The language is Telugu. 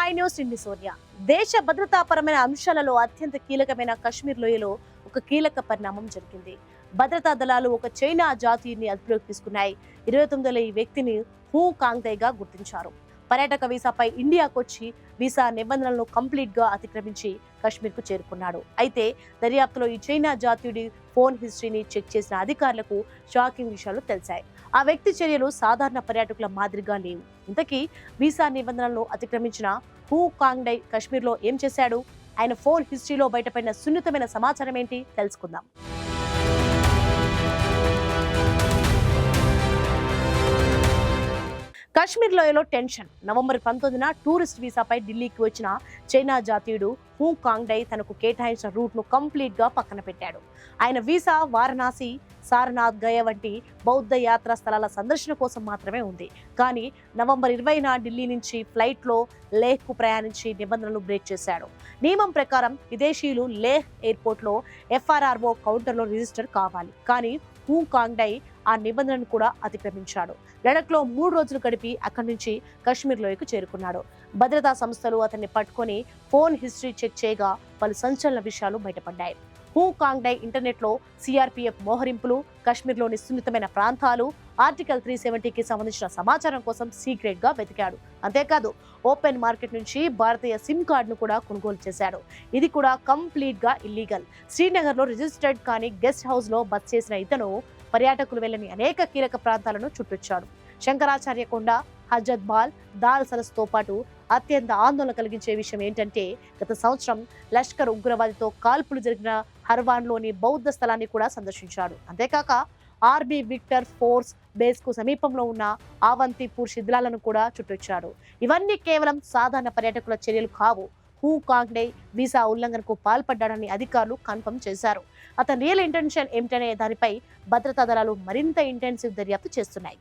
ఐ న్యూస్ ఇండి సోనియా. దేశ భద్రతాపరమైన అంశాలలో అత్యంత కీలకమైన కశ్మీర్ లోయలో ఒక కీలక పరిణామం జరిగింది. భద్రతా దళాలు ఒక చైనా జాతీయుని అదుపులోకి తీసుకున్నాయి. 29 ఈ వ్యక్తిని హూ కాంగ్దైగా గుర్తించారు. పర్యాటక వీసాపై ఇండియాకొచ్చి వీసా నిబంధనలను కంప్లీట్ గా అతిక్రమించి కశ్మీర్ కు చేరుకున్నాడు. అయితే దర్యాప్తులో ఈ చైనా జాతీయుడి ఫోన్ హిస్టరీని చెక్ చేసిన అధికారులకు షాకింగ్ విషయాలు తెలిసాయి. ఆ వ్యక్తి చర్యలు సాధారణ పర్యాటకుల మాదిరిగా లేవు. ఇంతకీ వీసా నిబంధనలను అతిక్రమించిన హూ కాంగ్డై కశ్మీర్లో ఏం చేశాడు? ఆయన ఫోన్ హిస్టరీలో బయటపడిన సున్నితమైన సమాచారం ఏంటి తెలుసుకుందాం. కశ్మీర్ లోయలో టెన్షన్. నవంబర్ 19న టూరిస్ట్ వీసాపై ఢిల్లీకి వచ్చిన చైనా జాతీయుడు హూ కాంగ్డై తనకు కేటాయించిన రూట్ ను కంప్లీట్ గా పక్కన పెట్టాడు. ఆయన వీసా వారణాసి, సారనాథ్, గయ వంటి బౌద్ధ యాత్రా స్థలాల సందర్శన కోసం మాత్రమే ఉంది. కానీ నవంబర్ 20న ఢిల్లీ నుంచి ఫ్లైట్ లో లేహ్ కు ప్రయాణించి నిబంధనలు బ్రేక్ చేశాడు. నియమం ప్రకారం విదేశీయులు లేహ్ ఎయిర్పోర్ట్ లో FRRO కౌంటర్ లో రిజిస్టర్ కావాలి. కానీ హూ కాంగ్డై ఆ నిబంధనను కూడా అతిక్రమించాడు. లడఖ్ లో 3 రోజులు గడిపి అక్కడి నుంచి కశ్మీర్ లోయకు చేరుకున్నాడు. భద్రతా సంస్థలు అతన్ని పట్టుకొని ఫోన్ హిస్టరీ చెక్ చేయగా పలు సంచలన విషయాలు బయటపడ్డాయి. హూ కాంగ్డై ఇంటర్నెట్ లో CRPF మోహరింపులు, కశ్మీర్లోని సున్నితమైన ప్రాంతాలు, ఆర్టికల్ 370కి సంబంధించిన సమాచారం కోసం సీక్రెట్ గా వెతికాడు. అంతేకాదు ఓపెన్ మార్కెట్ నుంచి భారతీయ సిమ్ కార్డును కూడా కొనుగోలు చేశాడు. ఇది కూడా కంప్లీట్ గా ఇల్లీగల్. శ్రీనగర్ లో రిజిస్టర్డ్ కానీ గెస్ట్ హౌస్ లో బస చేసిన ఇతను పర్యాటకులు వెళ్ళని అనేక కీలక ప్రాంతాలను చుట్టొచ్చాడు. శంకరాచార్య కొండ, హజరత్ బాల్, దాల్ సరస్సుతో పాటు అత్యంత ఆందోళన కలిగించే విషయం ఏంటంటే గత సంవత్సరం లష్కర్ ఉగ్రవాదితో కాల్పులు జరిగిన హర్వాన్లోని బౌద్ధ స్థలాన్ని కూడా సందర్శించాడు. అంతేకాక ఆర్మీ విక్టర్ ఫోర్స్ బేస్ కు సమీపంలో ఉన్న ఆవంతిపూర్ శిథిలాలను కూడా చుట్టొచ్చాడు. ఇవన్నీ కేవలం సాధారణ పర్యాటకుల చర్యలు కావు. హూ కాంగ్డై వీసా ఉల్లంఘనకు పాల్పడ్డాడని అధికారులు కన్ఫర్మ్ చేశారు. అతని రియల్ ఇంటెన్షన్ ఏమిటనే దానిపై భద్రతా దళాలు మరింత ఇంటెన్సివ్ దర్యాప్తు చేస్తున్నాయి.